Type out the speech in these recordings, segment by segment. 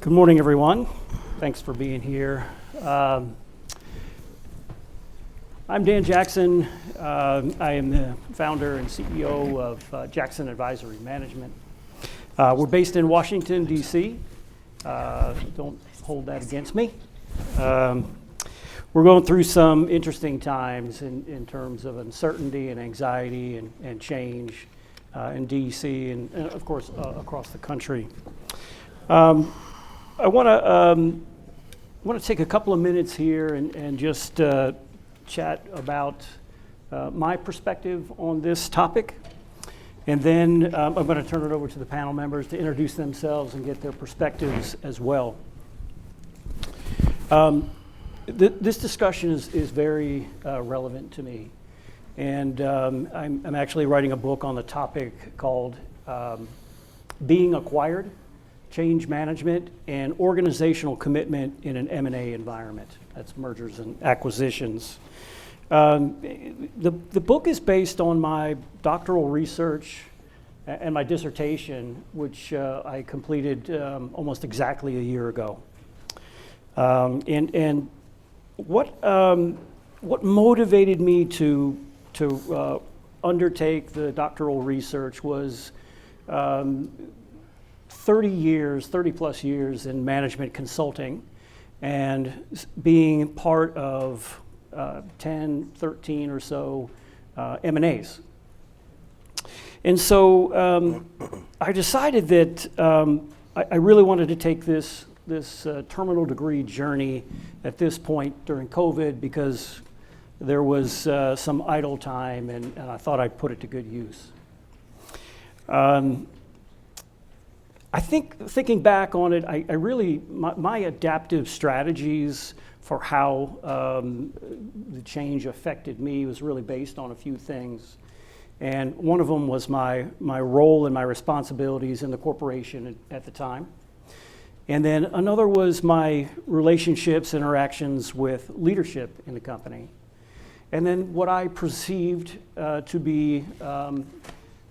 Good morning, everyone. Thanks for being here. I'm Dan Jackson. I am the founder and CEO of Jackson Advisory Management. We're based in Washington, D.C. Don't hold that against me. We're going through some interesting times in terms of uncertainty and anxiety and change in D.C. and of course, across the country. I want to take a couple of minutes here and just chat about my perspective on this topic. And then I'm going to turn it over to the panel members to introduce themselves and get their perspectives as well. This discussion is very relevant to me. And I'm actually writing a book on the topic called Being Acquired, Change Management, and Organizational Commitment in an M&A Environment. That's mergers and acquisitions. The book is based on my doctoral research and my dissertation, which I completed almost exactly a year ago. And what motivated me to undertake the doctoral research was 30 plus years in management consulting and being part of 10, 13 or so M&As. And so I decided that I really wanted to take this terminal degree journey at this point during COVID because there was some idle time and I thought I'd put it to good use. I think thinking back on it, I really, my adaptive strategies for how the change affected me was really based on a few things. And one of them was my role and my responsibilities in the corporation at the time. And then another was my relationships, interactions with leadership in the company. And then what I perceived to be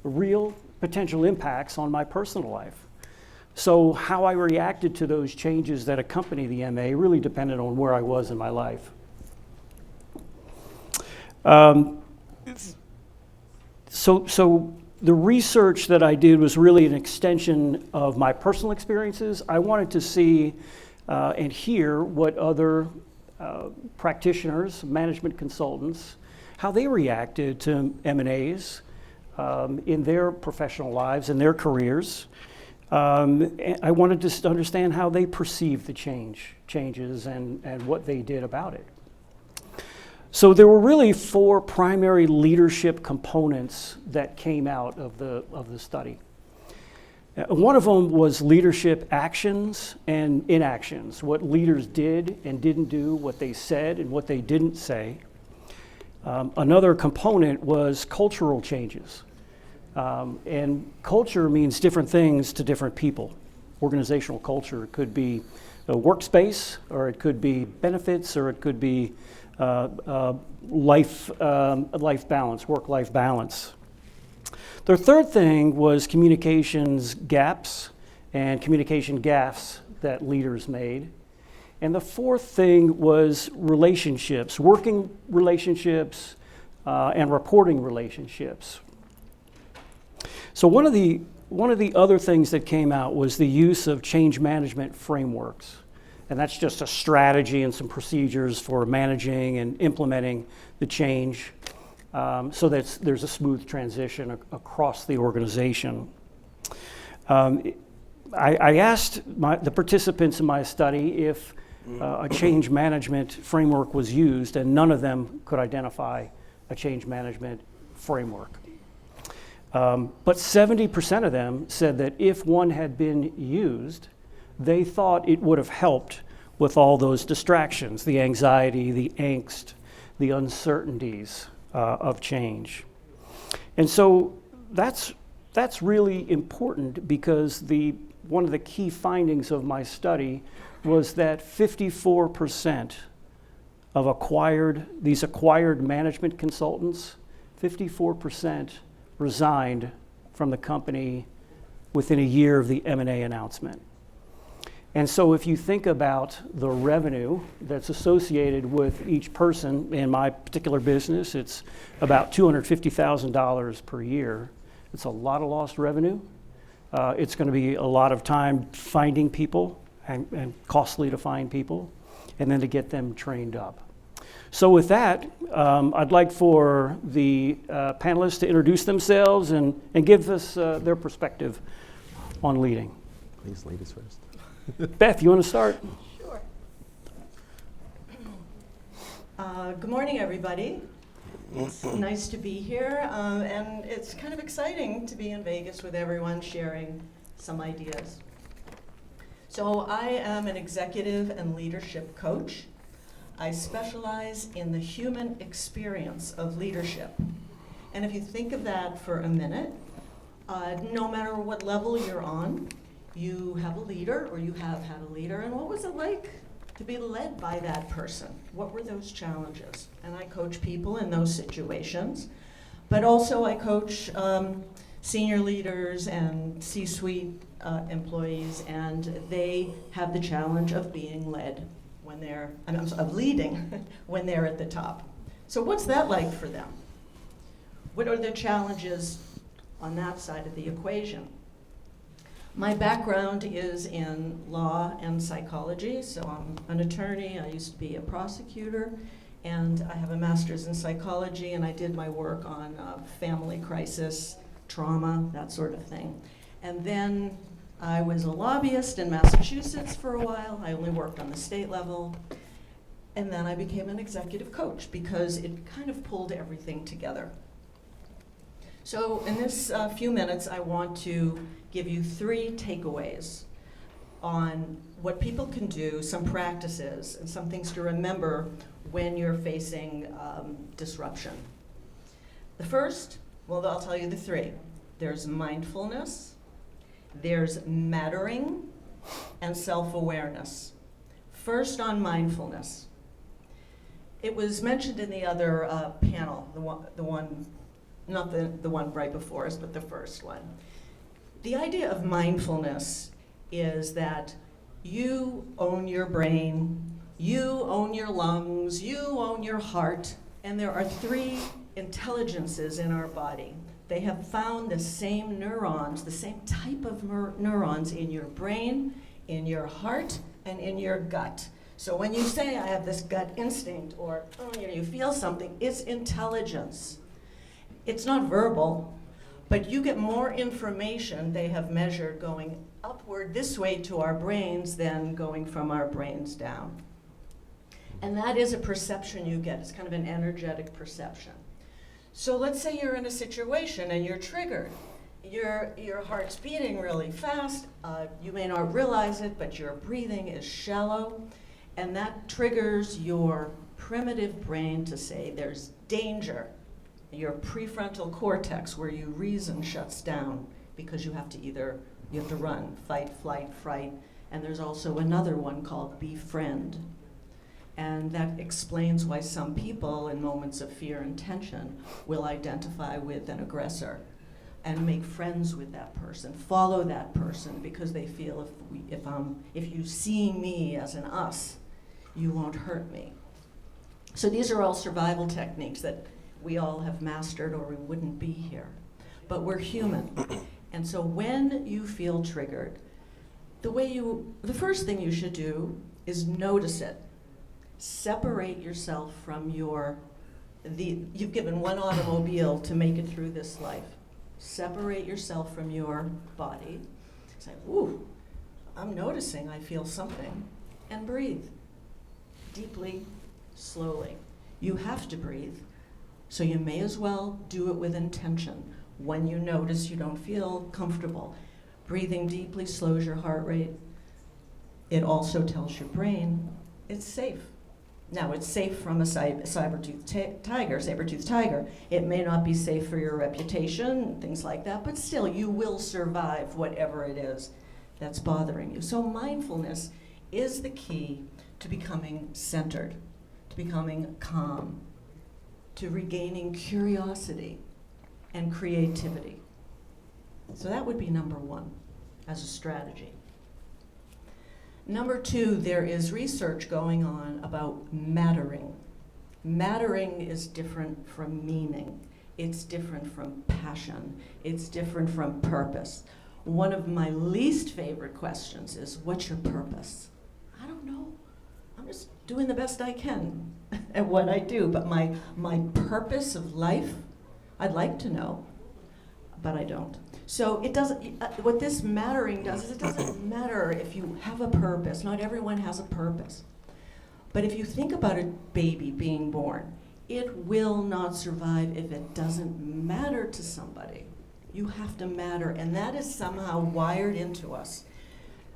real potential impacts on my personal life. So how I reacted to those changes that accompany the MA really depended on where I was in my life. So the research that I did was really an extension of my personal experiences. I wanted to see and hear what other practitioners, management consultants, how they reacted to M&As in their professional lives and their careers. I wanted to understand how they perceived the changes and what they did about it. So there were really 4 primary leadership components that came out of the study. One of them was leadership actions and inactions, what leaders did and didn't do, what they said and what they didn't say. Another component was cultural changes. And culture means different things to different people. Organizational culture could be a workspace, or it could be benefits, or it could be life balance, work-life balance. The third thing was communications gaps and communication gaffes that leaders made. And the fourth thing was relationships, working relationships and reporting relationships. So one of the other things that came out was the use of change management frameworks. And that's just a strategy and some procedures for managing and implementing the change so that there's a smooth transition across the organization. I asked the participants in my study if a change management framework was used, and none of them could identify a change management framework. But 70% of them said that if one had been used, they thought it would have helped with all those distractions, the anxiety, the angst, the uncertainties of change. And so that's really important because one of the key findings of my study was that 54% of these acquired management consultants, 54% resigned from the company within a year of the M&A announcement. And so if you think about the revenue that's associated with each person, in my particular business, it's about $250,000 per year. It's a lot of lost revenue. It's going to be a lot of time finding people and costly to find people, and then to get them trained up. So with that, I'd like for the panelists to introduce themselves and give us their perspective on leading. Please, ladies first. Beth, you want to start? Sure. Good morning, everybody. It's nice to be here, and it's kind of exciting to be in Vegas with everyone sharing some ideas. So I am an executive and leadership coach. I specialize in the human experience of leadership. And if you think of that for a minute, no matter what level you're on, you have a leader or you have had a leader, and what was it like to be led by that person? What were those challenges? And I coach people in those situations, but also I coach senior leaders and C-suite employees, and they have the challenge of being led when they're, of leading when they're at the top. So what's that like for them? What are the challenges on that side of the equation? My background is in law and psychology, so I'm an attorney. I used to be a prosecutor, and I have a master's in psychology, and I did my work on family crisis, trauma, that sort of thing. And then I was a lobbyist in Massachusetts for a while. I only worked on the state level. And then I became an executive coach because it kind of pulled everything together. So in this few minutes, I want to give you 3 takeaways on what people can do, some practices, and some things to remember when you're facing disruption. The first, well, I'll tell you the 3. There's mindfulness, there's mattering, and self-awareness. First on mindfulness. It was mentioned in the other panel, the one, not the one right before us, but the first one. The idea of mindfulness is that you own your brain, you own your lungs, you own your heart, and there are 3 intelligences in our body. They have found the same neurons, the same type of neurons in your brain, in your heart, and in your gut. So when you say, I have this gut instinct, or you feel something, it's intelligence. It's not verbal, but you get more information they have measured going upward this way to our brains than going from our brains down. And that is a perception you get. It's kind of an energetic perception. So let's say you're in a situation and you're triggered. Your heart's beating really fast. You may not realize it, but your breathing is shallow. And that triggers your primitive brain to say there's danger. Your prefrontal cortex, where your reason shuts down because you have to run, fight, flight, fright. And there's also another one called befriend. And that explains why some people in moments of fear and tension will identify with an aggressor and make friends with that person, follow that person, because they feel if you see me as an us, you won't hurt me. So these are all survival techniques that we all have mastered or we wouldn't be here. But we're human. And so when you feel triggered, the first thing you should do is notice it. Separate yourself from you've given one automobile to make it through this life. Separate yourself from your body. Say, ooh, I'm noticing I feel something. And breathe. Deeply, slowly. You have to breathe. So you may as well do it with intention. When you notice you don't feel comfortable, breathing deeply slows your heart rate. It also tells your brain it's safe. Now, it's safe from a saber-toothed tiger. It may not be safe for your reputation, things like that, but still, you will survive whatever it is that's bothering you. So mindfulness is the key to becoming centered, to becoming calm, to regaining curiosity and creativity. So that would be number 1 as a strategy. Number two, there is research going on about mattering. Mattering is different from meaning. It's different from passion. It's different from purpose. One of my least favorite questions is, what's your purpose? I don't know. I'm just doing the best I can at what I do. But my purpose of life, I'd like to know, but I don't. So it doesn't, what this mattering does is it doesn't matter if you have a purpose. Not everyone has a purpose. But if you think about a baby being born, it will not survive if it doesn't matter to somebody. You have to matter, and that is somehow wired into us.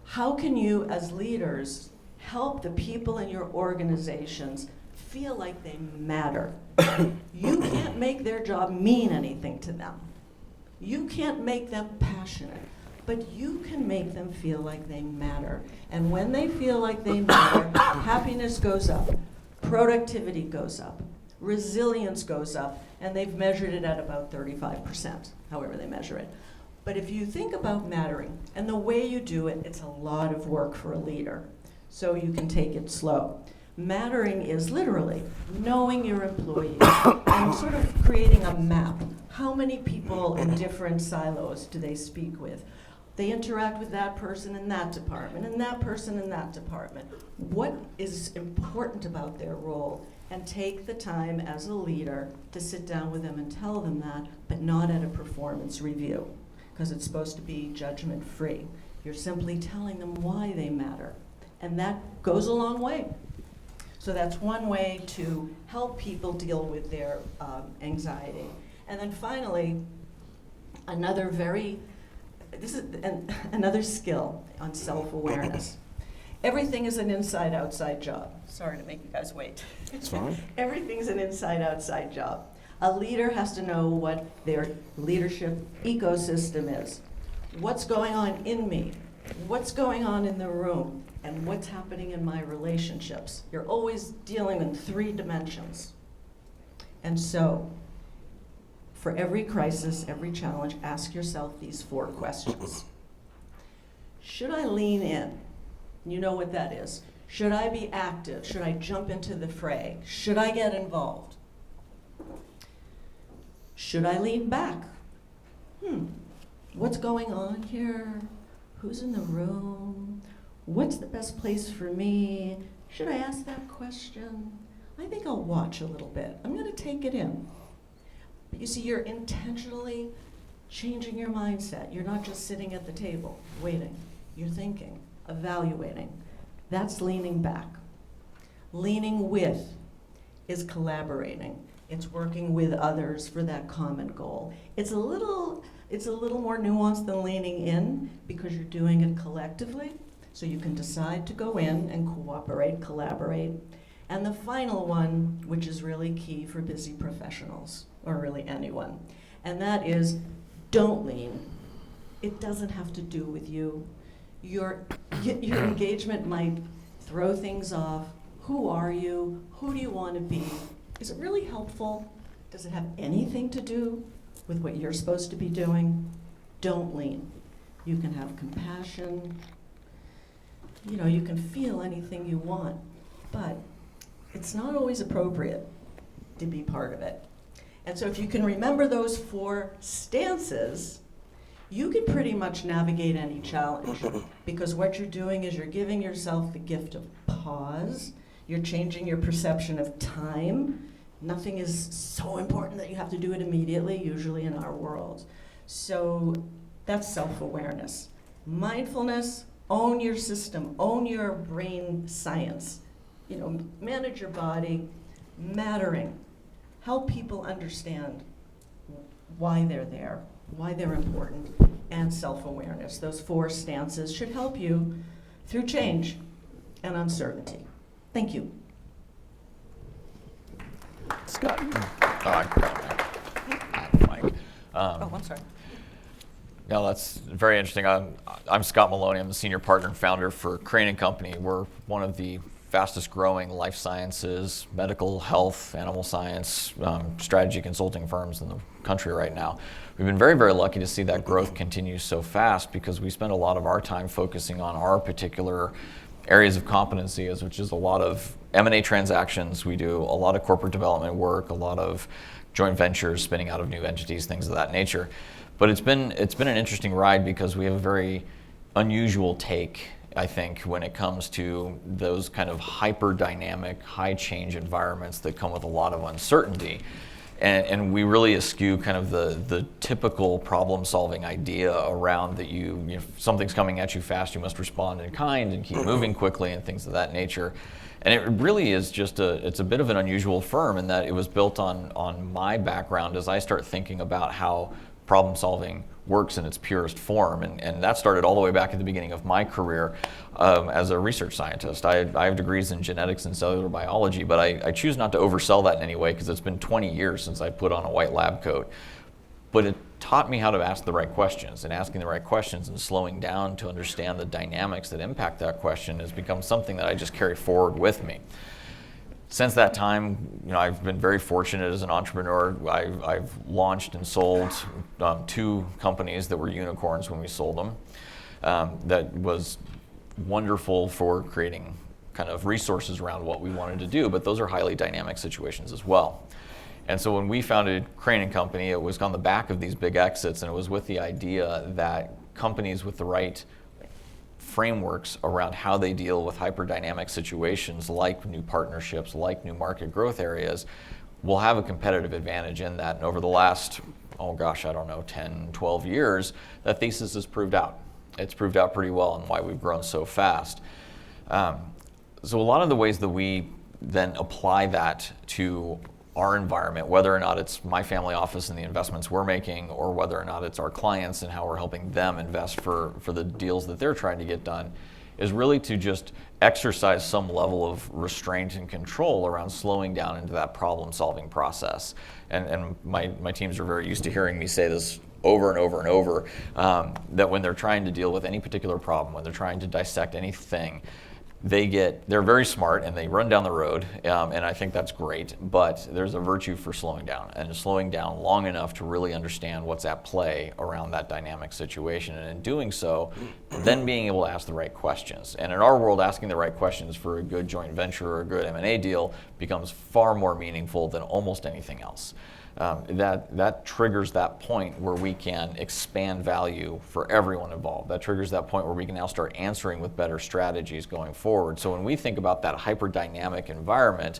How can you, as leaders, help the people in your organizations feel like they matter? You can't make their job mean anything to them. You can't make them passionate, but you can make them feel like they matter. And when they feel like they matter, happiness goes up, productivity goes up, resilience goes up, and they've measured it at about 35%, however they measure it. But if you think about mattering, and the way you do it, it's a lot of work for a leader, so you can take it slow. Mattering is literally knowing your employees and sort of creating a map. How many people in different silos do they speak with? They interact with that person in that department, and that person in that department. What is important about their role? And take the time as a leader to sit down with them and tell them that, but not at a performance review, because it's supposed to be judgment-free. You're simply telling them why they matter, and that goes a long way. So that's one way to help people deal with their anxiety. And then finally, another skill on self-awareness. Everything is an inside-outside job. Sorry to make you guys wait. It's fine. Everything's an inside-outside job. A leader has to know what their leadership ecosystem is. What's going on in me? What's going on in the room? And what's happening in my relationships? You're always dealing in 3 dimensions. And so, for every crisis, every challenge, ask yourself these 4 questions. Should I lean in? You know what that is. Should I be active? Should I jump into the fray? Should I get involved? Should I lean back? What's going on here? Who's in the room? What's the best place for me? Should I ask that question? I think I'll watch a little bit. I'm going to take it in. But you see, you're intentionally changing your mindset. You're not just sitting at the table waiting. You're thinking, evaluating. That's leaning back. Leaning with is collaborating. It's working with others for that common goal. It's a little more nuanced than leaning in because you're doing it collectively. So you can decide to go in and cooperate, collaborate. And the final one, which is really key for busy professionals, or really anyone, and that is don't lean. It doesn't have to do with you. Your engagement might throw things off. Who are you? Who do you want to be? Is it really helpful? Does it have anything to do with what you're supposed to be doing? Don't lean. You can have compassion. You can feel anything you want, but it's not always appropriate to be part of it. And so if you can remember those 4 stances, you can pretty much navigate any challenge, because what you're doing is you're giving yourself the gift of pause. You're changing your perception of time. Nothing is so important that you have to do it immediately, usually in our world. So that's self-awareness. Mindfulness, own your system, own your brain science. Manage your body, mattering. Help people understand why they're there, why they're important, and self-awareness. Those 4 stances should help you through change and uncertainty. Thank you. Scott. Mike. I'm sorry. No, that's very interesting. I'm Scott Maloney. I'm the senior partner and founder for Crane & Company. We're one of the fastest growing life sciences, medical health, animal science, strategy consulting firms in the country right now. We've been very, very lucky to see that growth continue so fast because we spend a lot of our time focusing on our particular areas of competency, which is a lot of M&A transactions. We do a lot of corporate development work, a lot of joint ventures, spinning out of new entities, things of that nature. But it's been an interesting ride because we have a very unusual take, I think, when it comes to those kind of hyper dynamic, high change environments that come with a lot of uncertainty. And we really eschew kind of the typical problem solving idea around that something's coming at you fast, you must respond in kind and keep moving quickly and things of that nature. And it really is it's a bit of an unusual firm in that it was built on my background as I start thinking about how problem solving works in its purest form. And that started all the way back at the beginning of my career as a research scientist. I have degrees in genetics and cellular biology, but I choose not to oversell that in any way because it's been 20 years since I put on a white lab coat. But it taught me how to ask the right questions, and asking the right questions and slowing down to understand the dynamics that impact that question has become something that I just carry forward with me. Since that time, I've been very fortunate as an entrepreneur. I've launched and sold 2 companies that were unicorns when we sold them. That was wonderful for creating kind of resources around what we wanted to do, but those are highly dynamic situations as well. And so when we founded Crane & Company, it was on the back of these big exits, and it was with the idea that companies with the right frameworks around how they deal with hyperdynamic situations like new partnerships, like new market growth areas, will have a competitive advantage in that. And over the last, 10, 12 years, that thesis has proved out. It's proved out pretty well and why we've grown so fast. So a lot of the ways that we then apply that to our environment, whether or not it's my family office and the investments we're making, or whether or not it's our clients and how we're helping them invest for the deals that they're trying to get done, is really to just exercise some level of restraint and control around slowing down into that problem-solving process. And my teams are very used to hearing me say this over and over and over, that when they're trying to deal with any particular problem, when they're trying to dissect anything, they're very smart and they run down the road, and I think that's great, but there's a virtue for slowing down, and slowing down long enough to really understand what's at play around that dynamic situation, and in doing so, then being able to ask the right questions. And in our world, asking the right questions for a good joint venture or a good M&A deal becomes far more meaningful than almost anything else. That triggers that point where we can expand value for everyone involved. That triggers that point where we can now start answering with better strategies going forward. So when we think about that hyper-dynamic environment,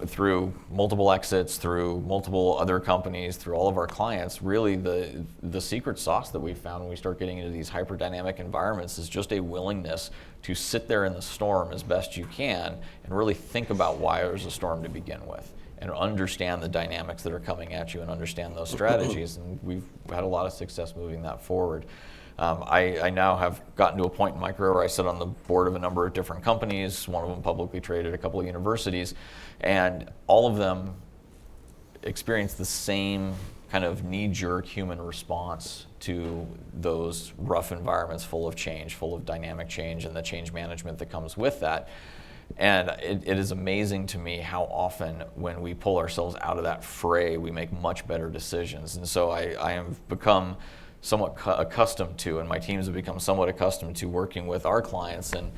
through multiple exits, through multiple other companies, through all of our clients, really the secret sauce that we found when we start getting into these hyper-dynamic environments is just a willingness to sit there in the storm as best you can and really think about why there's a storm to begin with, and understand the dynamics that are coming at you and understand those strategies. And we've had a lot of success moving that forward. I now have gotten to a point in my career where I sit on the board of a number of different companies, one of them publicly traded, a couple of universities, and all of them experience the same kind of knee-jerk human response to those rough environments full of change, full of dynamic change, and the change management that comes with that. And it is amazing to me how often when we pull ourselves out of that fray, we make much better decisions. And so I have become somewhat accustomed to, and my teams have become somewhat accustomed to working with our clients. And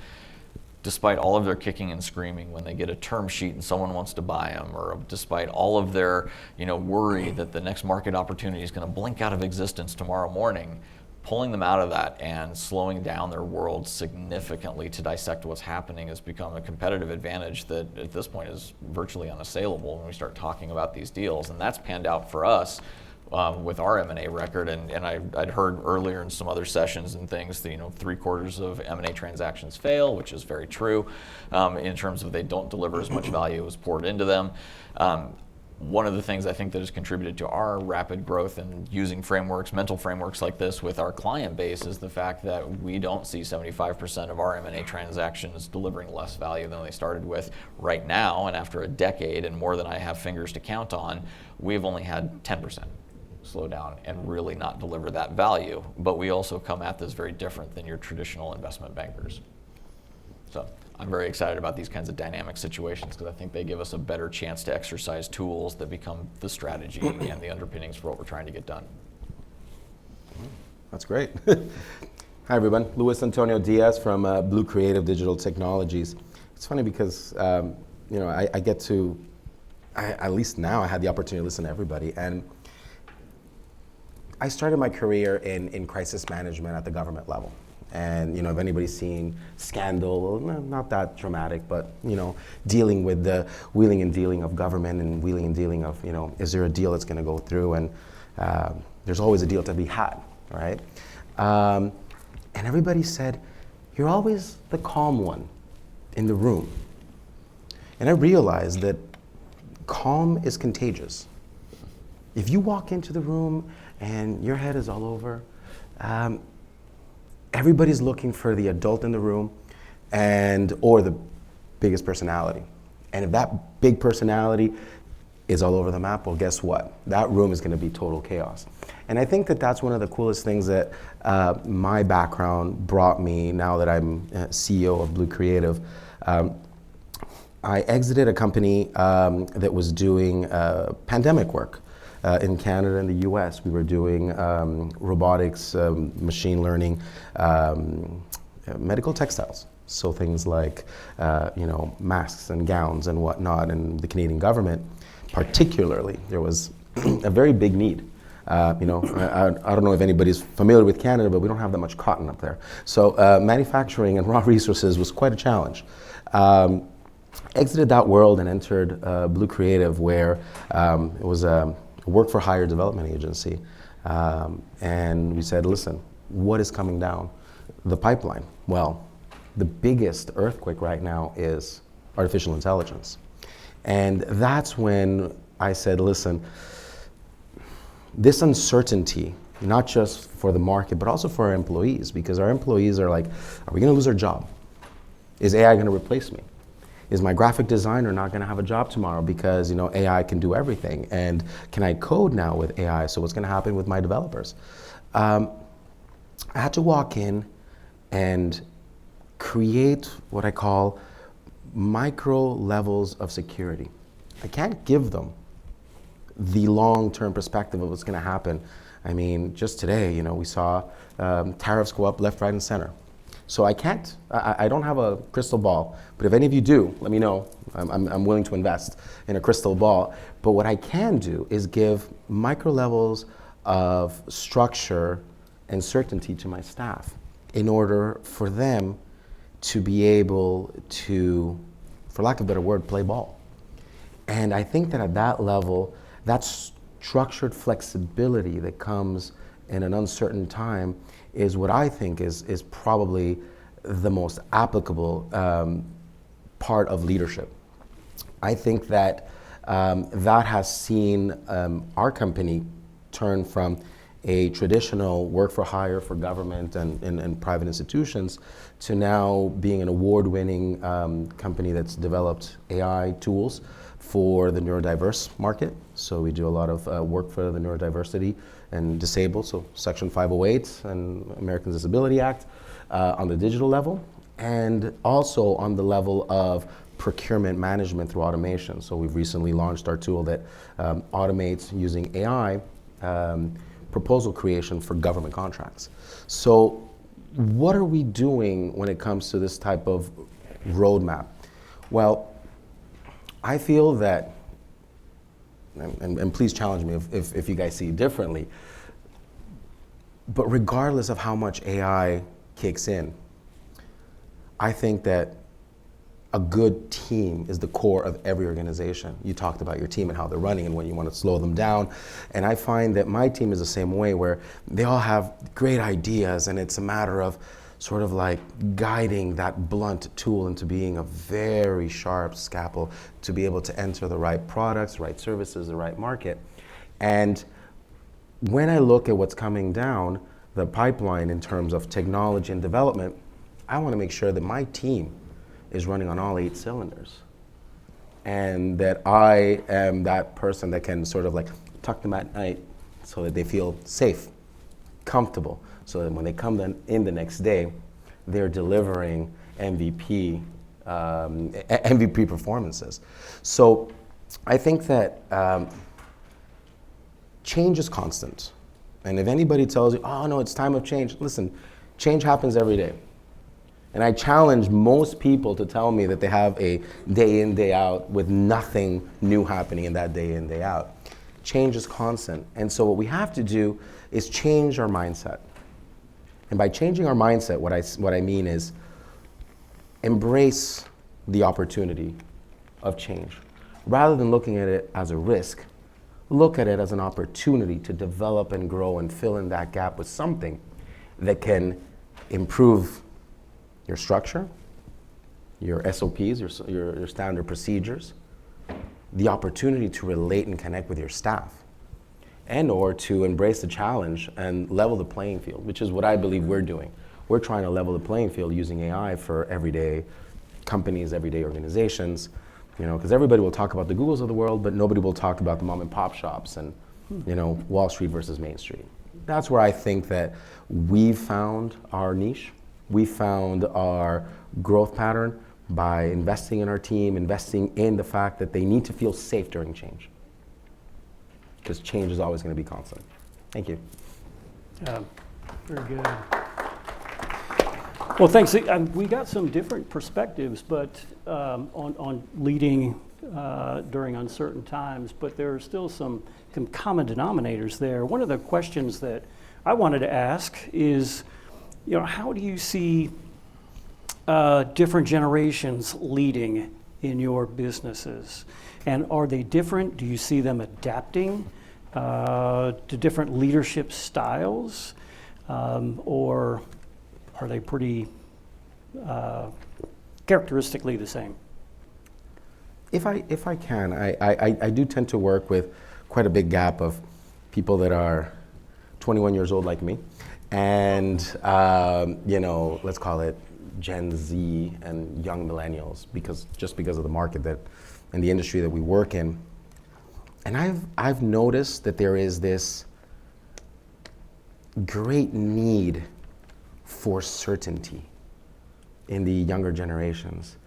despite all of their kicking and screaming when they get a term sheet and someone wants to buy them, or despite all of their worry that the next market opportunity is going to blink out of existence tomorrow morning, pulling them out of that and slowing down their world significantly to dissect what's happening has become a competitive advantage that at this point is virtually unassailable when we start talking about these deals. And that's panned out for us with our M&A record. And I'd heard earlier in some other sessions and things that 3/4 of M&A transactions fail, which is very true in terms of they don't deliver as much value as poured into them. One of the things I think that has contributed to our rapid growth and using frameworks, mental frameworks like this with our client base, is the fact that we don't see 75% of our M&A transactions delivering less value than they started with right now. And after a decade and more than I have fingers to count on, we've only had 10% slow down and really not deliver that value. But we also come at this very different than your traditional investment bankers. So I'm very excited about these kinds of dynamic situations because I think they give us a better chance to exercise tools that become the strategy and the underpinnings for what we're trying to get done. That's great. Hi everyone, Luis Antonio Diaz from Blue Creative Digital Technologies. It's funny because I get to, at least now I had the opportunity to listen to everybody, and I started my career in crisis management at the government level. And if anybody's seen Scandal, not that dramatic, but dealing with the wheeling and dealing of government and wheeling and dealing of, is there a deal that's going to go through? And there's always a deal to be had, right? And everybody said, you're always the calm one in the room. And I realized that calm is contagious. If you walk into the room and your head is all over, everybody's looking for the adult in the room or the biggest personality. And if that big personality is all over the map, well, guess what? That room is going to be total chaos. And I think that that's one of the coolest things that my background brought me now that I'm CEO of Blue Creative. I exited a company that was doing pandemic work in Canada and the US. We were doing robotics, machine learning, medical textiles. So things like masks and gowns and whatnot. And the Canadian government, particularly, there was a very big need. I don't know if anybody's familiar with Canada, but we don't have that much cotton up there. So manufacturing and raw resources was quite a challenge. Exited that world and entered Blue Creative, where it was a work for hire development agency. And we said, listen, what is coming down the pipeline? Well, the biggest earthquake right now is artificial intelligence. And that's when I said, listen, this uncertainty, not just for the market, but also for our employees, because our employees are like, are we going to lose our job? Is AI going to replace me? Is my graphic designer not going to have a job tomorrow because AI can do everything? And can I code now with AI? So what's going to happen with my developers? I had to walk in and create what I call micro levels of security. I can't give them the long-term perspective of what's going to happen. I mean, just today, we saw tariffs go up left, right, and center. So I don't have a crystal ball, but if any of you do, let me know. I'm willing to invest in a crystal ball. But what I can do is give micro levels of structure and certainty to my staff in order for them to be able to, for lack of a better word, play ball. And I think that at that level, that structured flexibility that comes in an uncertain time is what I think is probably the most applicable part of leadership. I think that that has seen our company turn from a traditional work for hire for government and private institutions to now being an award-winning company that's developed AI tools for the neurodiverse market. So we do a lot of work for the neurodiversity and disabled, so Section 508 and Americans Disability Act on the digital level, and also on the level of procurement management through automation. So we've recently launched our tool that automates using AI proposal creation for government contracts. So what are we doing when it comes to this type of roadmap? Well, I feel that, and please challenge me if you guys see it differently, but regardless of how much AI kicks in, I think that a good team is the core of every organization. You talked about your team and how they're running and when you want to slow them down. And I find that my team is the same way, where they all have great ideas, and it's a matter of sort of like guiding that blunt tool into being a very sharp scalpel to be able to enter the right products, right services, the right market. And when I look at what's coming down the pipeline in terms of technology and development, I want to make sure that my team is running on all 8 cylinders, and that I am that person that can sort of like tuck them at night so that they feel safe, comfortable, so that when they come in the next day, they're delivering MVP performances. So I think that change is constant. And if anybody tells you, oh no, it's time of change, listen, Change happens every day. And I challenge most people to tell me that they have a day in, day out with nothing new happening in that day in, day out. Change is constant. And so what we have to do is change our mindset. And by changing our mindset, what I mean is embrace the opportunity of change. Rather than looking at it as a risk, look at it as an opportunity to develop and grow and fill in that gap with something that can improve your structure, your SOPs, your standard procedures, the opportunity to relate and connect with your staff, and or to embrace the challenge and level the playing field, which is what I believe we're doing. We're trying to level the playing field using AI for everyday companies, everyday organizations, because everybody will talk about the Googles of the world, but nobody will talk about the mom and pop shops and, Wall Street versus Main Street. That's where I think that we've found our niche. We found our growth pattern by investing in our team, investing in the fact that they need to feel safe during change. Because change is always going to be constant. Thank you. Very good. Well, thanks. We got some different perspectives, but on leading during uncertain times, but there are still some common denominators there. One of the questions that I wanted to ask is, how do you see different generations leading in your businesses? And are they different? Do you see them adapting to different leadership styles? Or are they pretty characteristically the same? If I can, I do tend to work with quite a big gap of people that are 21 years old like me, and let's call it Gen Z and young millennials, because of the market that and the industry that we work in. And I've noticed that there is this great need for certainty in the younger generations.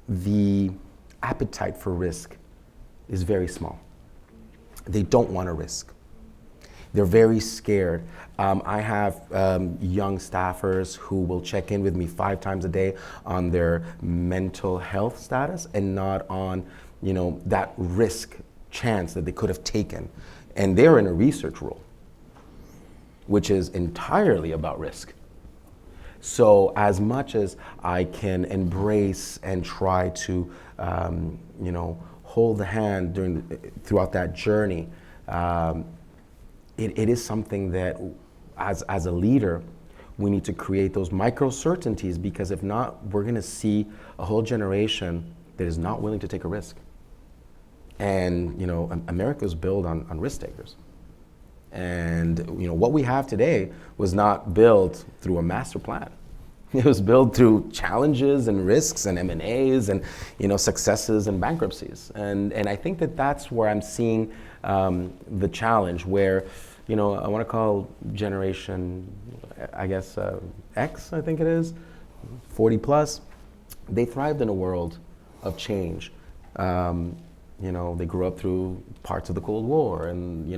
The appetite for risk is very small. They don't want to risk. They're very scared. I have young staffers who will check in with me 5 times a day on their mental health status and not on, that risk chance that they could have taken. And they're in a research role, which is entirely about risk. So as much as I can embrace and try to, hold the hand throughout that journey, it is something that, as a leader, we need to create those micro certainties, because if not, we're going to see a whole generation that is not willing to take a risk. And America is built on risk takers. And what we have today was not built through a master plan. It was built through challenges and risks and M&As and successes and bankruptcies. And I think that that's where I'm seeing the challenge, where I want to call generation, I guess X, I think it is, 40 plus. They thrived in a world of change. They grew up through parts of the Cold War, and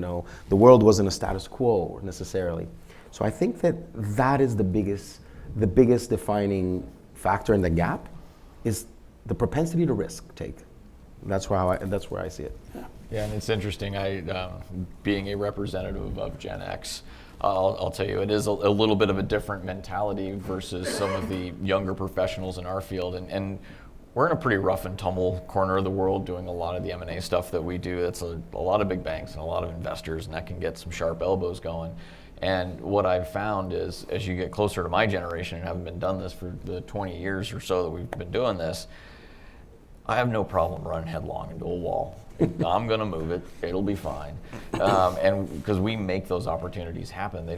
the world wasn't a status quo necessarily. So I think that is the biggest defining factor in the gap, is the propensity to risk take. That's where I see it. Yeah, and it's interesting. Being a representative of Gen X, I'll tell you, it is a little bit of a different mentality versus some of the younger professionals in our field, and we're in a pretty rough and tumble corner of the world doing a lot of the M&A stuff that we do. It's a lot of big banks and a lot of investors, and that can get some sharp elbows going. And what I've found is, as you get closer to my generation, and haven't been done this for the 20 years or so that we've been doing this, I have no problem running headlong into a wall. I'm going to move it. It'll be fine. And because we make those opportunities happen, they're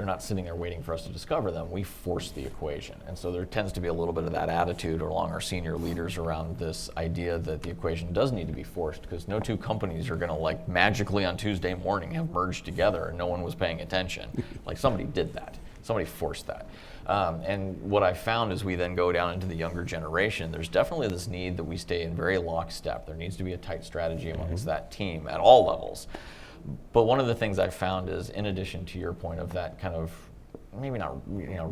not sitting there waiting for us to discover them. We force the equation. And so there tends to be a little bit of that attitude along our senior leaders around this idea that the equation does need to be forced, because no two companies are going to magically on Tuesday morning have merged together and no one was paying attention. Somebody did that. Somebody forced that. And what I found as we then go down into the younger generation, there's definitely this need that we stay in very lockstep. There needs to be a tight strategy amongst that team at all levels. But one of the things I've found is, in addition to your point of that kind of maybe not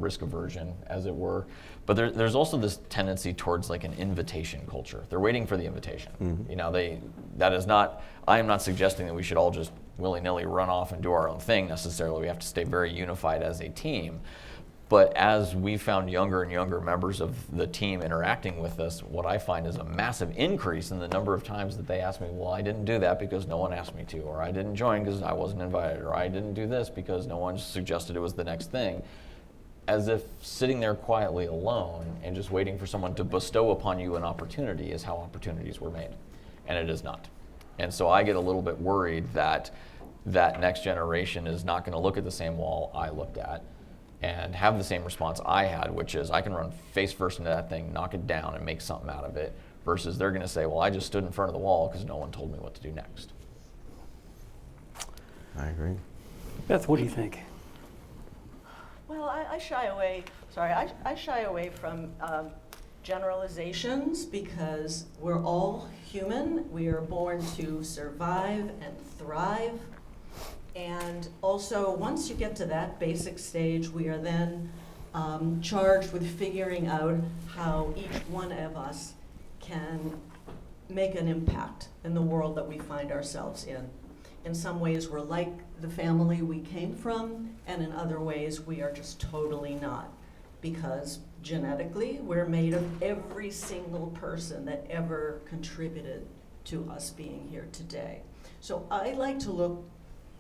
risk aversion, as it were, but there's also this tendency towards like an invitation culture. They're waiting for the invitation. I am not suggesting that we should all just willy-nilly run off and do our own thing necessarily. We have to stay very unified as a team. But as we found younger and younger members of the team interacting with us, what I find is a massive increase in the number of times that they ask me, well, I didn't do that because no one asked me to, or I didn't join because I wasn't invited, or I didn't do this because no one suggested it was the next thing. As if sitting there quietly alone and just waiting for someone to bestow upon you an opportunity is how opportunities were made. And it is not. And so I get a little bit worried that that next generation is not going to look at the same wall I looked at and have the same response I had, which is I can run face first into that thing, knock it down, and make something out of it, versus they're going to say, well, I just stood in front of the wall because no one told me what to do next. I agree. Beth, what do you think? Well, I shy away. I shy away from generalizations because we're all human. We are born to survive and thrive. And also, once you get to that basic stage, we are then charged with figuring out how each one of us can make an impact in the world that we find ourselves in. In some ways, we're like the family we came from, and in other ways, we are just totally not. Because genetically, we're made of every single person that ever contributed to us being here today. So I like to look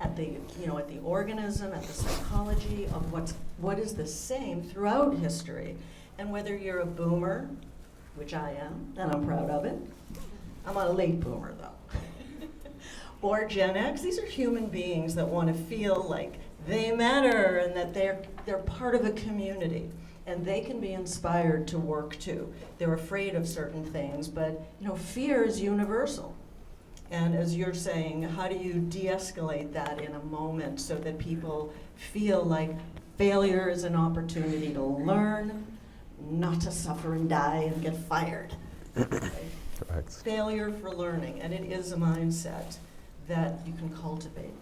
at the organism, at the psychology of what is the same throughout history. And whether you're a boomer, which I am, and I'm proud of it. I'm a late boomer though. Or Gen X, these are human beings that want to feel like they matter and that they're part of a community. And they can be inspired to work too. They're afraid of certain things, but fear is universal. And as you're saying, how do you de-escalate that in a moment so that people feel like failure is an opportunity to learn, not to suffer and die and get fired? Correct. Failure for learning, and it is a mindset that you can cultivate.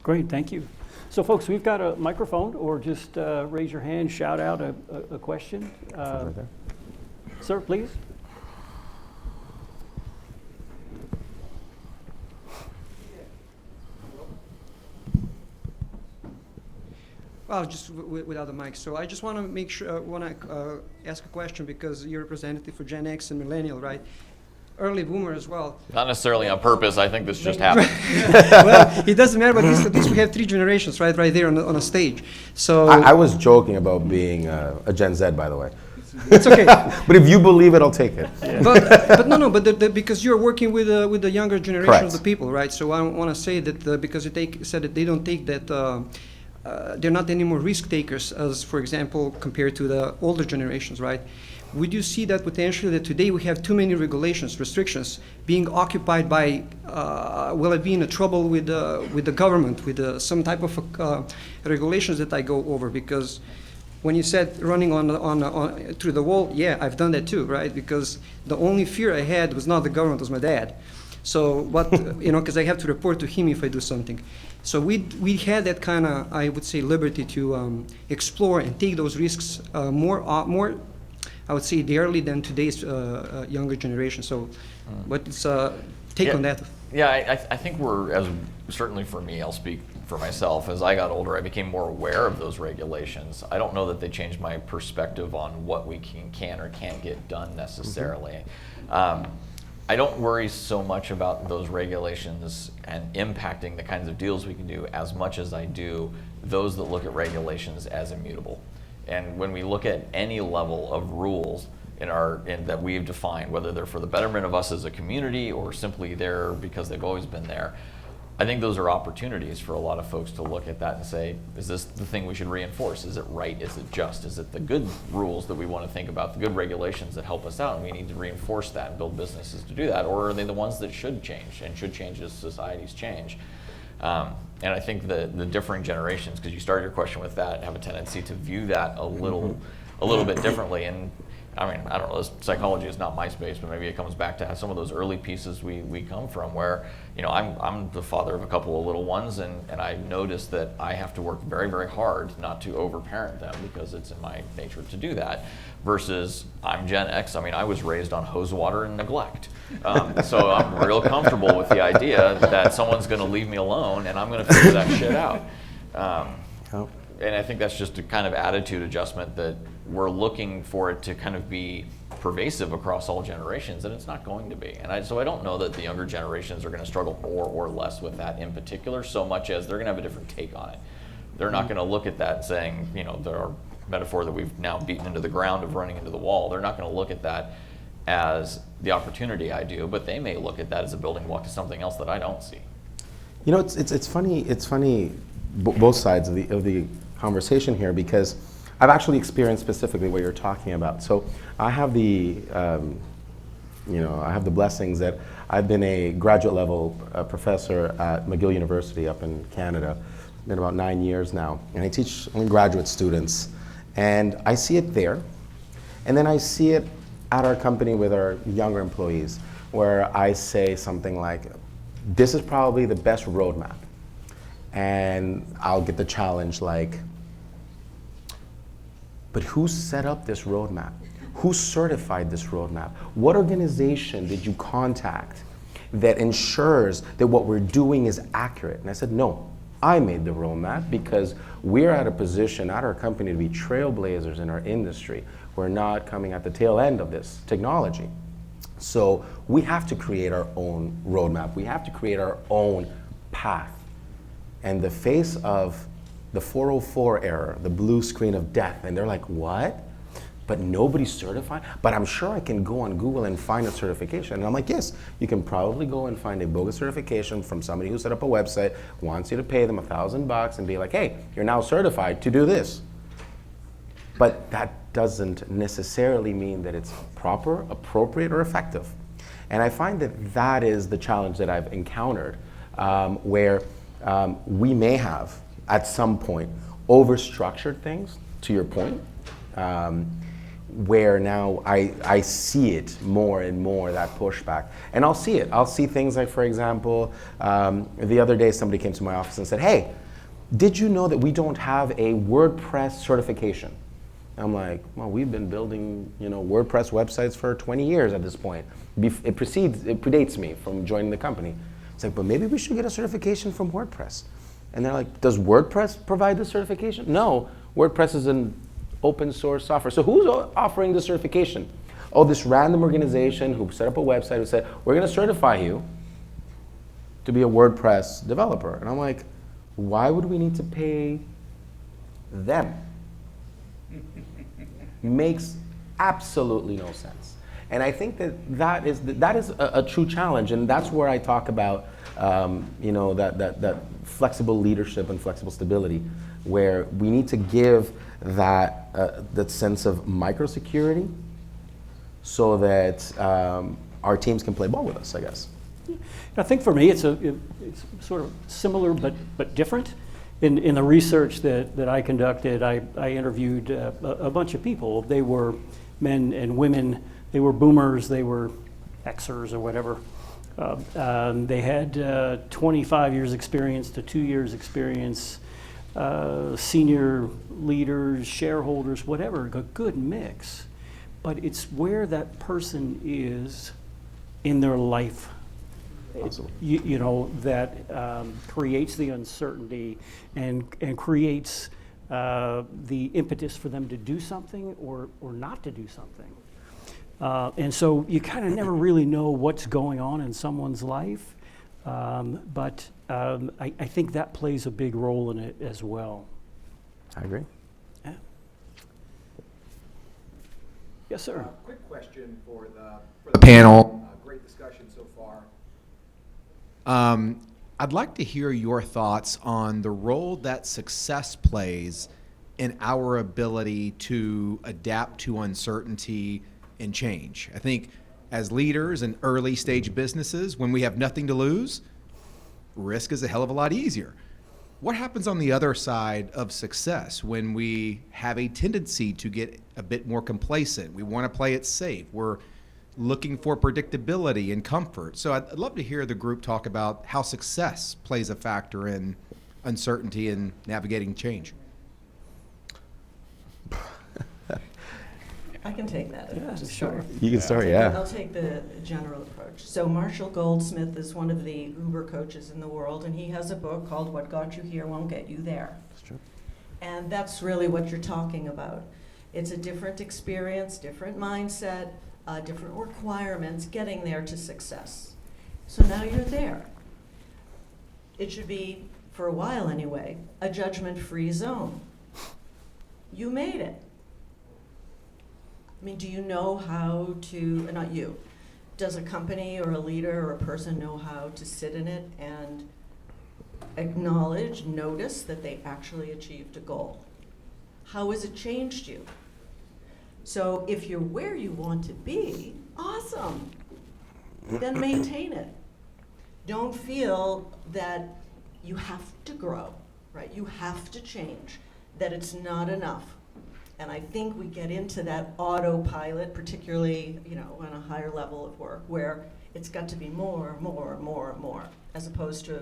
Great, thank you. So folks, we've got a microphone, or just raise your hand, shout out a question. Right there. Sir, please. Well, just without the mic. So I just want to make sure, ask a question because you're representative for Gen X and Millennial, right? Early boomer as well. Not necessarily on purpose. I think this just happened. Well, it doesn't matter, but at least we have three generations, right there on a stage. So I was joking about being a Gen Z, by the way. it's okay. But if you believe it, I'll take it. But no, because you're working with the younger generation Correct. of the people, right? So I want to say that because said that they don't take that. They're not anymore risk takers, as for example, compared to the older generations, right? Would you see that potentially that today we have too many regulations, restrictions, being occupied by, will it be in a trouble with the government, with some type of regulations that I go over? Because when you said running on through the wall, yeah, I've done that too, right? Because the only fear I had was not the government, it was my dad. So, because I have to report to him if I do something. So we had that kind of, I would say, liberty to explore and take those risks more, I would say, daily than today's younger generation. So, what's take on that? Yeah, I think certainly for me, I'll speak for myself. As I got older, I became more aware of those regulations. I don't know that they changed my perspective on what we can or can't get done necessarily. I don't worry so much about those regulations and impacting the kinds of deals we can do as much as I do those that look at regulations as immutable. And when we look at any level of rules that we've defined, whether they're for the betterment of us as a community or simply there because they've always been there, I think those are opportunities for a lot of folks to look at that and say, is this the thing we should reinforce? Is it right? Is it just? Is it the good rules that we want to think about, the good regulations that help us out, and we need to reinforce that and build businesses to do that? Or are they the ones that should change and should change as societies change? And I think the differing generations, because you started your question with that, have a tendency to view that a little bit differently. And I mean, I don't know, psychology is not my space, but maybe it comes back to some of those early pieces we come from where, you know, I'm the father of a couple of little ones, and I noticed that I have to work very, very hard not to overparent them because it's in my nature to do that, versus I'm Gen X. I mean, I was raised on hose water and neglect. So I'm real comfortable with the idea that someone's going to leave me alone and I'm going to figure that shit out. And I think that's just a kind of attitude adjustment that we're looking for it to kind of be pervasive across all generations, and it's not going to be. And so I don't know that the younger generations are going to struggle more or less with that in particular, so much as they're going to have a different take on it. They're not going to look at that saying, you know, our metaphor that we've now beaten into the ground of running into the wall, they're not going to look at that as the opportunity I do, but they may look at that as a building block to something else that I don't see. You know, it's funny both sides of the conversation here, because I've actually experienced specifically what you're talking about. So I have the blessings that I've been a graduate level professor at McGill University up in Canada. Been about 9 years now, and I teach only graduate students, and I see it there, and then I see it at our company with our younger employees, where I say something like, "This is probably the best roadmap," and I'll get the challenge like, "But who set up this roadmap? Who certified this roadmap? What organization did you contact that ensures that what we're doing is accurate?" And I said, "No, I made the roadmap because we're at a position at our company to be trailblazers in our industry. We're not coming at the tail end of this technology. So we have to create our own roadmap. We have to create our own path." And the face of the 404 error, the blue screen of death, and they're like, "What? But nobody's certified? But I'm sure I can go on Google and find a certification." And I'm like, "Yes, you can probably go and find a bogus certification from somebody who set up a website, wants you to pay them $1,000 and be like, 'Hey, you're now certified to do this.' But that doesn't necessarily mean that it's proper, appropriate, or effective." And I find that that is the challenge that I've encountered, where we may have, at some point, overstructured things, to your point, where now I see it more and more, that pushback. And I'll see it. I'll see things like, for example, the other day somebody came to my office and said, "Hey, did you know that we don't have a WordPress certification?" I'm like, "Well, we've been building, WordPress websites for 20 years at this point. It predates me from joining the company." It's like, "But maybe we should get a certification from WordPress." And they're like, "Does WordPress provide the certification?" "No, WordPress is an open source software." "So who's offering the certification?" "Oh, this random organization who set up a website who said, 'We're going to certify you to be a WordPress developer.'" And I'm like, why would we need to pay them? Makes absolutely no sense. And I think that is a true challenge, and that's where I talk about that flexible leadership and flexible stability, where we need to give that sense of microsecurity so that our teams can play ball with us, I guess. I think for me, it's sort of similar but different. In the research that I conducted, I interviewed a bunch of people. They were men and women. They were boomers. They were Xers or whatever. They had 25 years experience to 2 years experience, senior leaders, shareholders, whatever, a good mix. But it's where that person is in their life, Awesome. that creates the uncertainty and creates the impetus for them to do something or not to do something. And so you kind of never really know what's going on in someone's life, but I think that plays a big role in it as well. I agree. Yeah. Yes, sir. Quick question for the panel. Great discussion so far. I'd like to hear your thoughts on the role that success plays in our ability to adapt to uncertainty and change. I think as leaders in early stage businesses, when we have nothing to lose, risk is a hell of a lot easier. What happens on the other side of success when we have a tendency to get a bit more complacent? We want to play it safe. We're looking for predictability and comfort. So I'd love to hear the group talk about how success plays a factor in uncertainty and navigating change. I can take that. Yeah, to sure. start. You can start, yeah. I'll take the general approach. So Marshall Goldsmith is one of the Uber coaches in the world, and he has a book called What Got You Here Won't Get You There. That's true. And that's really what you're talking about. It's a different experience, different mindset, different requirements getting there to success. So now you're there. It should be, for a while anyway, a judgment-free zone. You made it. I mean, do you know how to, not you, does a company or a leader or a person know how to sit in it and acknowledge, notice that they actually achieved a goal? How has it changed you? So if you're where you want to be, awesome. Then maintain it. Don't feel that you have to grow, right? You have to change, that it's not enough. And I think we get into that autopilot, particularly, on a higher level of work, where it's got to be more, as opposed to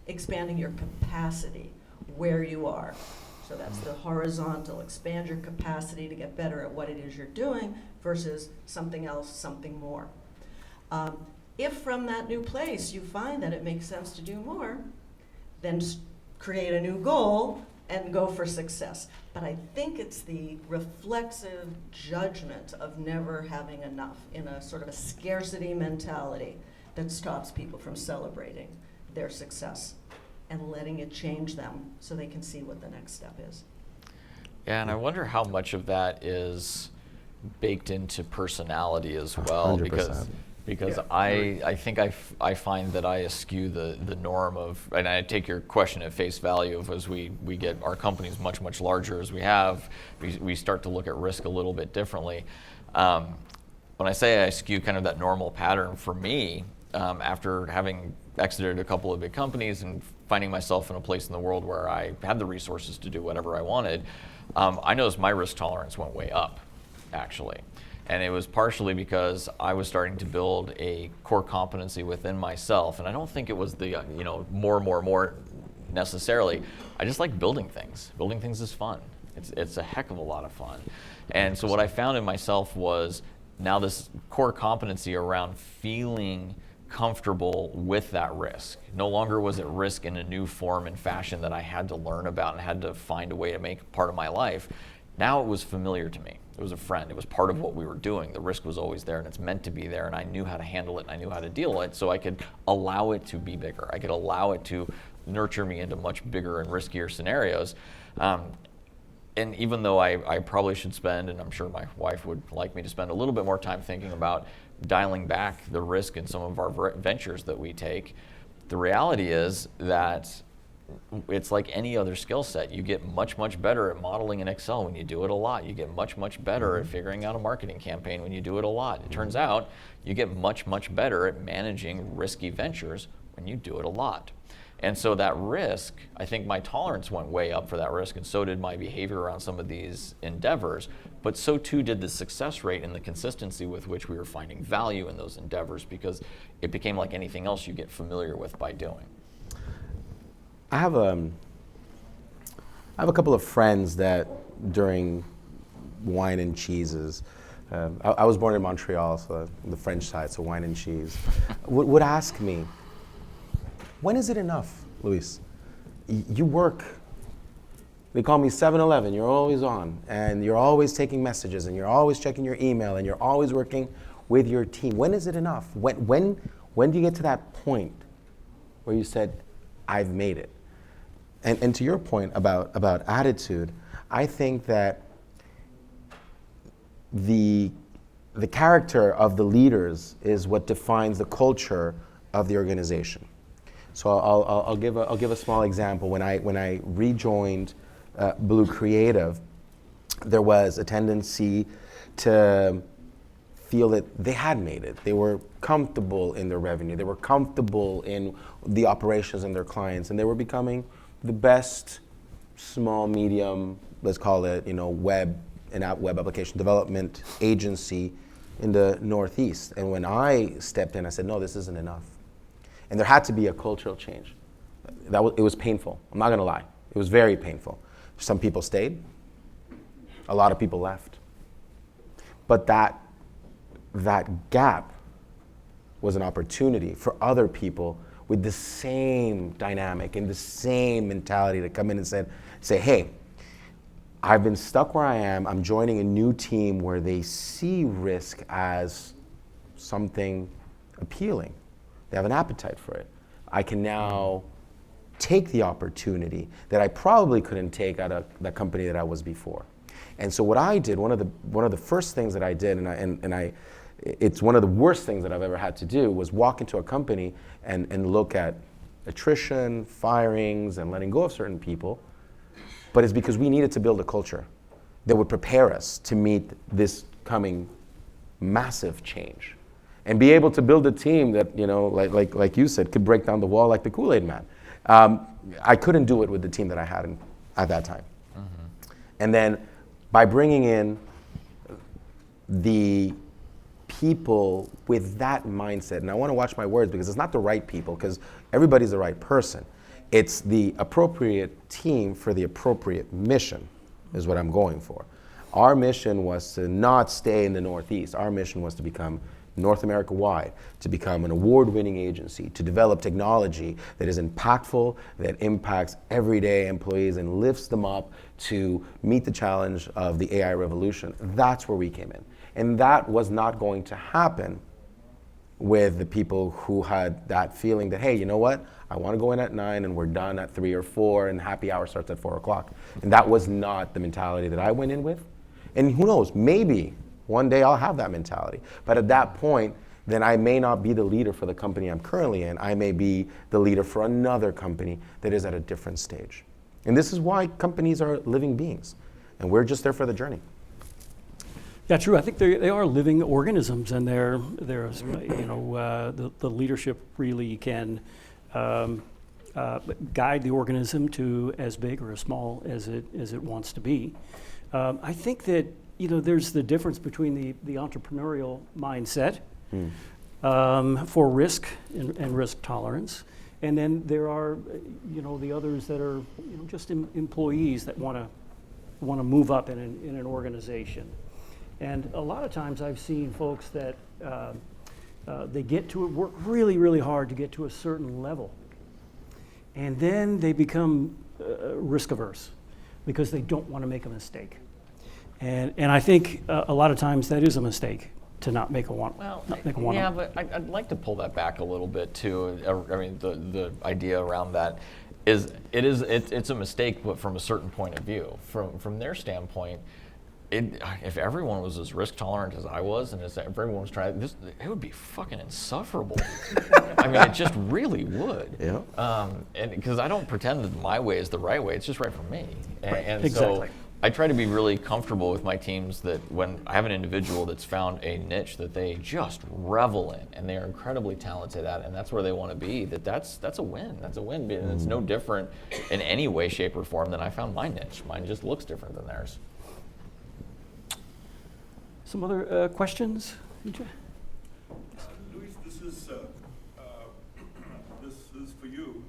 expanding your capacity where you are. So that's the horizontal, expand your capacity to get better at what it is you're doing versus something else, something more. If from that new place you find that it makes sense to do more, then create a new goal and go for success. But I think it's the reflexive judgment of never having enough in a sort of a scarcity mentality that stops people from celebrating their success and letting it change them so they can see what the next step is. Yeah, and I wonder how much of that is baked into personality as well, 100%. because I think I find that I eschew the norm of, and I take your question at face value of as we get our companies much larger as we have, we start to look at risk a little bit differently. When I say I eschew kind of that normal pattern for me, after having exited a couple of big companies and finding myself in a place in the world where I had the resources to do whatever I wanted, I noticed my risk tolerance went way up, actually. And it was partially because I was starting to build a core competency within myself. And I don't think it was the, more necessarily. I just like building things. Building things is fun. It's a heck of a lot of fun. And so what I found in myself was now this core competency around feeling comfortable with that risk. No longer was it risk in a new form and fashion that I had to learn about and had to find a way to make part of my life. Now it was familiar to me. It was a friend. It was part of what we were doing. The risk was always there, and it's meant to be there, and I knew how to handle it, and I knew how to deal with it, so I could allow it to be bigger. I could allow it to nurture me into much bigger and riskier scenarios. And even though I probably should spend, and I'm sure my wife would like me to spend a little bit more time thinking about dialing back the risk in some of our ventures that we take, the reality is that it's like any other skill set. You get much better at modeling in Excel when you do it a lot. You get much better at figuring out a marketing campaign when you do it a lot. It turns out you get much better at managing risky ventures when you do it a lot. And so that risk, I think my tolerance went way up for that risk, and so did my behavior around some of these endeavors, but so too did the success rate and the consistency with which we were finding value in those endeavors, because it became like anything else you get familiar with by doing. I have a couple of friends that during wine and cheeses, I was born in Montreal, so the French side, so wine and cheese, would ask me, when is it enough, Luis? You work, they call me 7-Eleven, you're always on, and you're always taking messages, and you're always checking your email, and you're always working with your team. When is it enough? When do you get to that point where you said, I've made it? And to your point about attitude, I think that the character of the leaders is what defines the culture of the organization. So I'll give a small example. When I rejoined Blue Creative, there was a tendency to feel that they had made it. They were comfortable in their revenue. They were comfortable in the operations and their clients, and they were becoming the best small, medium, let's call it, web application development agency in the Northeast. And when I stepped in, I said, no, this isn't enough. And there had to be a cultural change. It was painful. I'm not gonna lie. It was very painful. Some people stayed. A lot of people left. But that gap was an opportunity for other people with the same dynamic and the same mentality to come in and say, hey, I've been stuck where I am. I'm joining a new team where they see risk as something appealing. They have an appetite for it. I can now take the opportunity that I probably couldn't take at the company that I was before. And so what I did, one of the first things that I did, it's one of the worst things that I've ever had to do, was walk into a company and look at attrition, firings, and letting go of certain people. But it's because we needed to build a culture that would prepare us to meet this coming massive change. And be able to build a team that, like you said, could break down the wall like the Kool-Aid Man. I couldn't do it with the team that I had at that time. Mm-hmm. And then by bringing in the people with that mindset, and I want to watch my words because it's not the right people, because everybody's the right person. It's the appropriate team for the appropriate mission is what I'm going for. Our mission was to not stay in the Northeast. Our mission was to become North America wide, to become an award-winning agency, to develop technology that is impactful, that impacts everyday employees and lifts them up to meet the challenge of the AI revolution. That's where we came in. And that was not going to happen with the people who had that feeling that, hey, you know what? I want to go in at 9 and we're done at 3 or 4 and happy hour starts at 4 o'clock. And that was not the mentality that I went in with. And who knows, maybe one day I'll have that mentality. But at that point, then I may not be the leader for the company I'm currently in. I may be the leader for another company that is at a different stage. And this is why companies are living beings. And we're just there for the journey. Yeah, true. I think they are living organisms, and the leadership really can guide the organism to as big or as small as it wants to be. I think that there's the difference between the entrepreneurial mindset for risk and risk tolerance, and then there are the others that are just employees that want to move up in an organization. And a lot of times I've seen folks that they work really, really hard to get to a certain level. And then they become risk averse because they don't want to make a mistake. And I think a lot of times that is a mistake to not make a one. Yeah, but I'd like to pull that back a little bit too. I mean, the idea around that is it's a mistake, but from a certain point of view. From their standpoint, if everyone was as risk tolerant as I was, and if everyone was trying this, it would be fucking insufferable. I mean, it just really would. Yeah. And because I don't pretend that my way is the right way; it's just right for me. And Exactly. So I try to be really comfortable with my teams that when I have an individual that's found a niche that they just revel in and they are incredibly talented at, and that's where they want to be, that's a win. That's a win. And it's no different in any way, shape, or form than I found my niche. Mine just looks different than theirs. Some other questions? Luis, this is for you.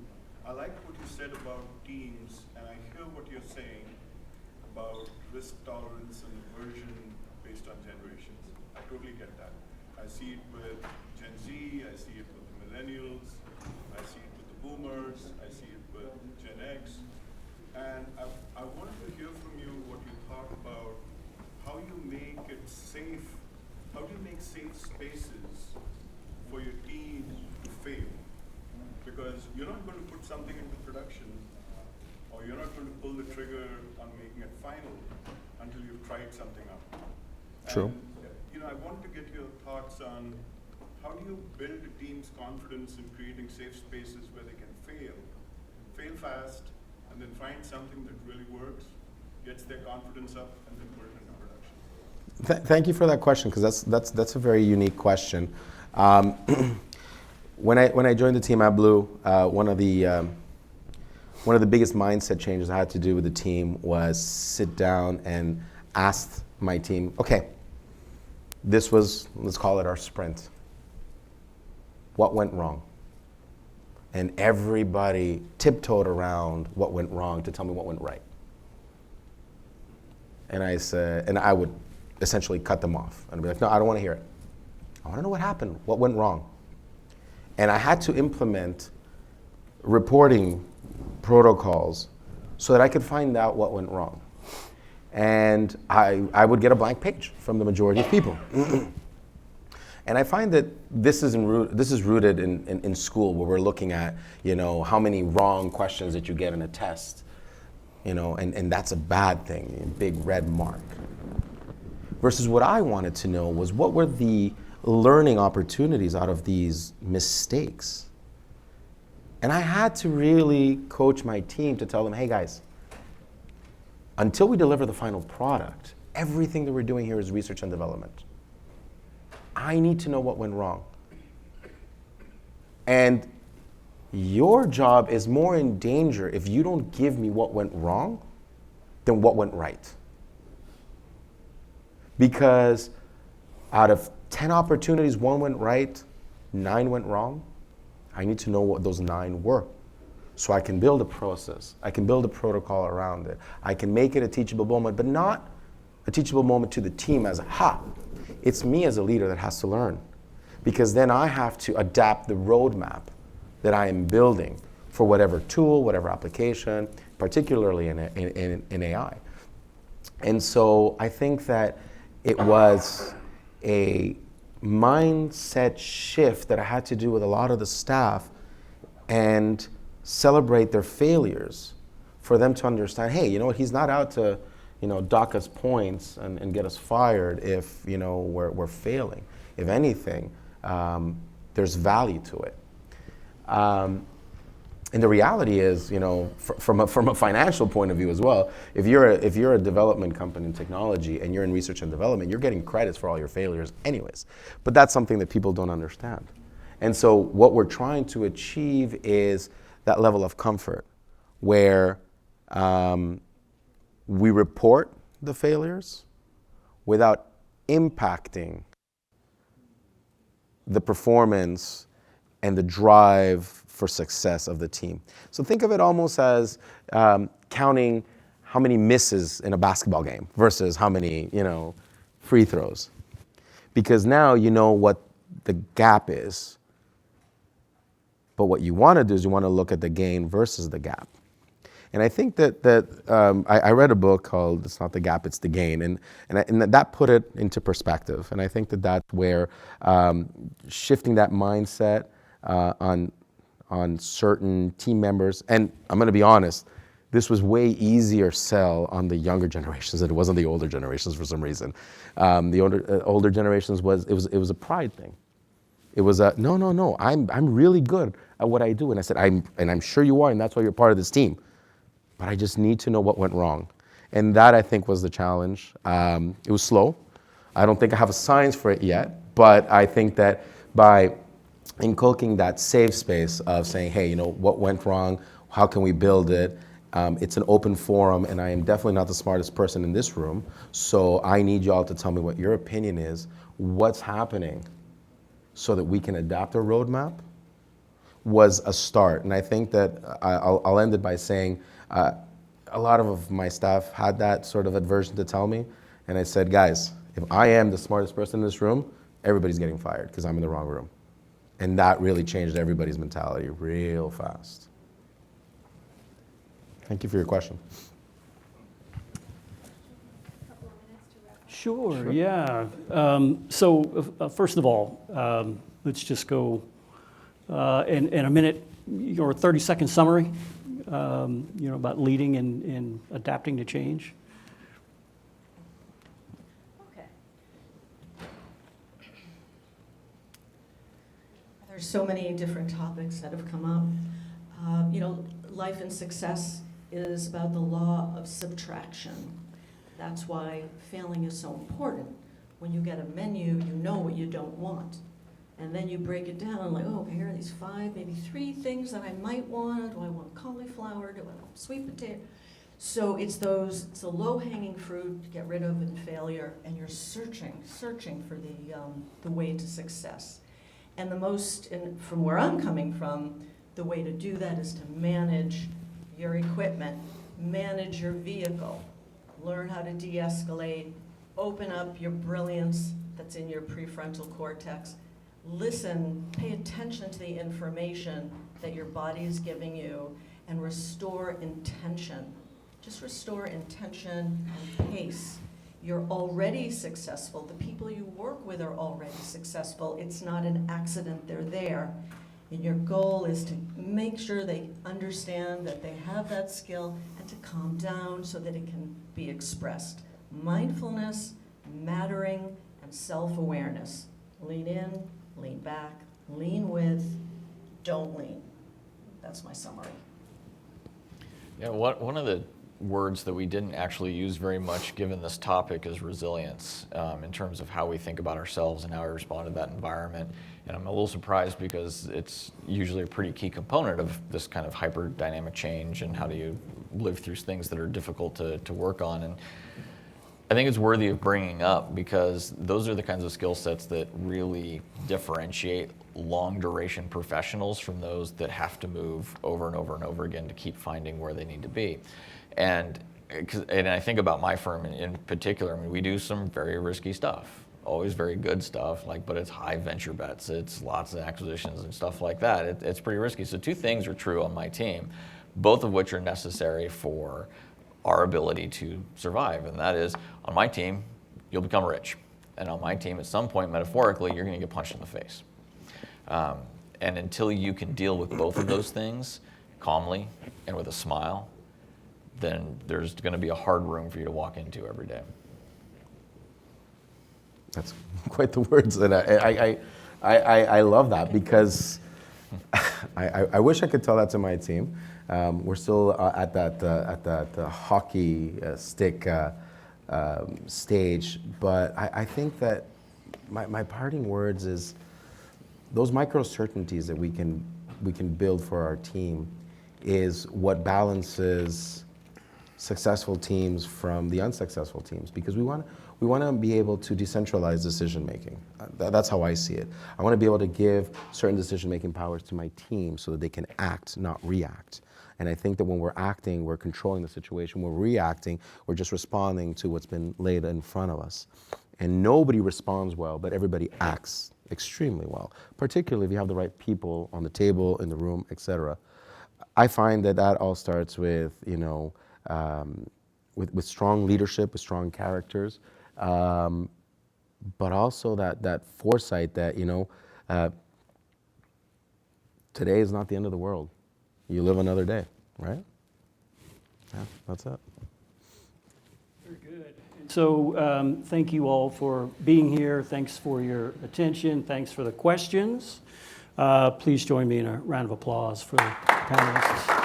I like what you said about teams, and I hear what you're saying about risk tolerance and aversion based on generations. I totally get that. I see it with Gen Z, I see it with the millennials, I see it with the boomers, I see it with Gen X. And I wanted to hear from you what you thought about how you make it safe, how do you make safe spaces for your team to fail? Because you're not going to put something into production, or you're not going to pull the trigger on making it final until you've tried something out. True. And, I want to get your thoughts on how do you build a team's confidence in creating safe spaces where they can fail fast, and then find something that really works, gets their confidence up, and then put it into production. Thank you for that question, because that's a very unique question. When I joined the team at Blue, one of the one of the biggest mindset changes I had to do with the team was sit down and ask my team, okay, this was, let's call it our sprint. What went wrong? And everybody tiptoed around what went wrong to tell me what went right. And I said, and I would essentially cut them off. And I'd be like, no, I don't want to hear it. I want to know what happened, what went wrong. And I had to implement reporting protocols so that I could find out what went wrong. And I would get a blank page from the majority of people. And I find that this is rooted in school, where we're looking at, how many wrong questions that you get in a test, and that's a bad thing, a big red mark. Versus what I wanted to know was, what were the learning opportunities out of these mistakes? And I had to really coach my team to tell them, hey guys, until we deliver the final product, everything that we're doing here is research and development. I need to know what went wrong. And your job is more in danger if you don't give me what went wrong than what went right. Because out of 10 opportunities, 1 went right, 9 went wrong. I need to know what those 9 were, so I can build a process. I can build a protocol around it. I can make it a teachable moment, but not a teachable moment to the team as, it's me as a leader that has to learn. Because then I have to adapt the roadmap that I am building for whatever tool, whatever application, particularly in AI. And so I think that it was a mindset shift that I had to do with a lot of the staff, and celebrate their failures for them to understand, hey, he's not out to, dock us points and get us fired if, we're failing. If anything, there's value to it. And the reality is, from a financial point of view as well, if you're a development company in technology and you're in research and development, you're getting credits for all your failures anyways. But that's something that people don't understand. And so what we're trying to achieve is that level of comfort where we report the failures without impacting the performance and the drive for success of the team. So think of it almost as counting how many misses in a basketball game versus how many, free throws. Because now you know what the gap is. But what you want to do is you want to look at the gain versus the gap. And I think that I read a book called "It's Not the Gap, It's the Gain," and that put it into perspective. And I think that that's where shifting that mindset on certain team members, and I'm going to be honest, this was way easier sell on the younger generations than it was on the older generations for some reason. The older generations it was a pride thing. It was a no, I'm really good at what I do, and I said I'm sure you are, and that's why you're part of this team. But I just need to know what went wrong. And that, I think, was the challenge. It was slow. I don't think I have a science for it yet, but I think that by inculcating that safe space of saying, hey, what went wrong? How can we build it? It's an open forum, and I am definitely not the smartest person in this room, so I need y'all to tell me what your opinion is, what's happening, so that we can adapt a roadmap, was a start. And I think that I'll end it by saying, a lot of my staff had that sort of aversion to tell me, and I said, guys, if I am the smartest person in this room, everybody's getting fired because I'm in the wrong room. And that really changed everybody's mentality real fast. Thank you for your question. Sure, yeah. First of all, let's just go in a minute, your 30-second summary, about leading and adapting to change. Okay. There's so many different topics that have come up. Life and success is about the law of subtraction. That's why failing is so important. When you get a menu, you know what you don't want. And then you break it down, like, oh, here are these 5, maybe 3 things that I might want. Do I want cauliflower? Do I want sweet potato? So it's the low-hanging fruit to get rid of in failure, and you're searching for the way to success. And from where I'm coming from, the way to do that is to manage your equipment, manage your vehicle, learn how to de-escalate, open up your brilliance that's in your prefrontal cortex, listen, pay attention to the information that your body is giving you, and restore intention. Just restore intention and pace. You're already successful. The people you work with are already successful. It's not an accident they're there. And your goal is to make sure they understand that they have that skill and to calm down so that it can be expressed. Mindfulness, mattering, and self-awareness. Lean in, lean back, lean with, don't lean. That's my summary. Yeah, one of the words that we didn't actually use very much given this topic is resilience, in terms of how we think about ourselves and how we respond to that environment. And I'm a little surprised because it's usually a pretty key component of this kind of hyper dynamic change and how do you live through things that are difficult to work on. And I think it's worthy of bringing up because those are the kinds of skill sets that really differentiate long duration professionals from those that have to move over and over and over again to keep finding where they need to be. And I think about my firm in particular. I mean, we do some very risky stuff, always very good stuff, but it's high venture bets. It's lots of acquisitions and stuff like that. It's pretty risky. So 2 things are true on my team, both of which are necessary for our ability to survive. And that is, on my team, you'll become rich. And on my team, at some point, metaphorically, you're going to get punched in the face. And until you can deal with both of those things calmly and with a smile, then there's going to be a hard room for you to walk into every day. That's quite the words, and I love that because I wish I could tell that to my team. We're still at that hockey stick stage, but I think that my parting words is those micro certainties that we can build for our team is what balances successful teams from the unsuccessful teams, because we want to be able to decentralize decision making. That's how I see it. I want to be able to give certain decision making powers to my team so that they can act, not react. And I think that when we're acting, we're controlling the situation. When we're reacting, we're just responding to what's been laid in front of us. And nobody responds well, but everybody acts extremely well, particularly if you have the right people on the table, in the room, etc. I find that all starts with, with strong leadership, with strong characters, but also that foresight that, today is not the end of the world. You live another day, right? Yeah, that's it. Very good. So thank you all for being here. Thanks for your attention. Thanks for the questions. Please join me in a round of applause for the panelists.